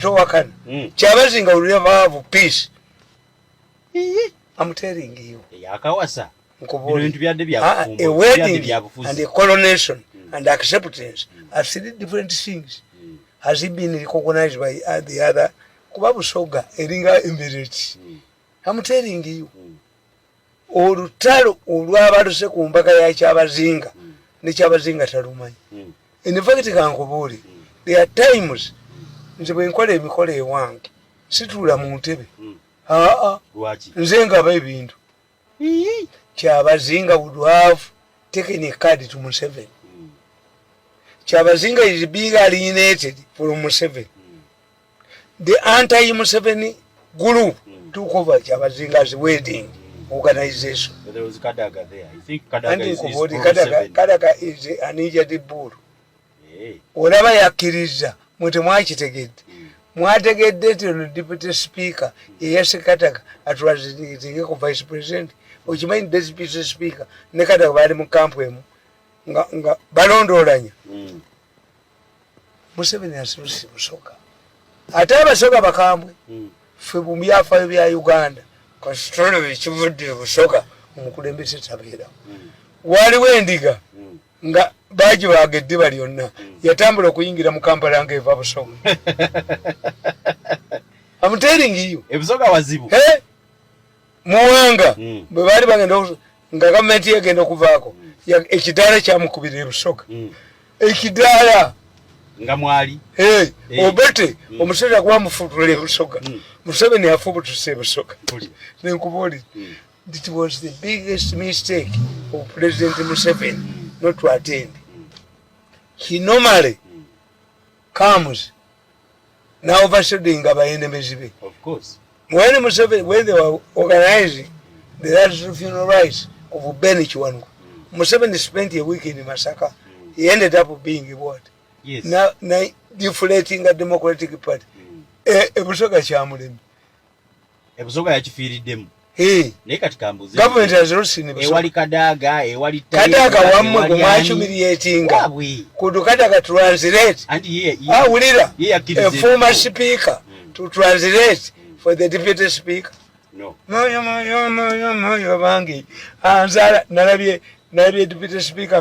Towakan. Kyabazinga will never have peace. I'm telling you. Yakawasa. A wedding and a coronation and acceptance are three different things. Has it been recognized by the other? Busoga, Eringa Emirates. I'm telling you. Olutalo olwabaluse ku Embaga ya Kyabazinga ne Kyabazinga talumanyi. In fact kankubuli, there are times nze bwe nkola emikolo ewange situula mu ntebe. Nze ngaba ebintu. Kyabazinga would have taken a card to Museveni. Kyabazinga is being alienated from Museveni. The anti-Museveni group took over Kyabazinga's wedding organization. But there was Kadaga there. I think Kadaga is Kadaga is an injured bull. Olaba yakkiriza mwete mwakitegedde. Mwategedde nti ono deputy speaker yeyase Kadaga atwazizingeko ku vice president. Okimanyi deputy speaker ne Kadaga bali mu kampu emu nga balondoolanya. Museveni asibuse Busoga. Ate Abasoga bakambwe ffe mu byafaayo bya Uganda kasitolo ekivudde Busoga omukulembeze tabeera. Waliwo endiga nga bagiwaaga eddiba lyonna yatambula okuyingira mu Kampala nga eva Busoga. I'm telling you. Ebusoga wazibu. Muwanga bwe baali bagenda nga gavumenti yegenda okuvaako ekidaala kyamukubira Busoga. Ekidaala nga mwali obete omusajja gwamufutula Busoga. Museveni afubutuse Busoga. Nenkubuli. It was the biggest mistake of President Museveni not to attend. He normally comes now overshadowing our enemies. Of course. When Museveni, when they were organizing the last funeral rites of Benny Chiwangu, Museveni spent a week in Masaka. He ended up being what? Yes. Now deflating a Democratic Party. Busoga kyamulemi. Busoga yakifiiriddemu. Government has also seen ewali Kadaga wamwe kumwachumiliatinga kudu Kadaga translate wulira a former speaker to translate for the deputy speaker. No. Bangi anzala nalabye deputy speaker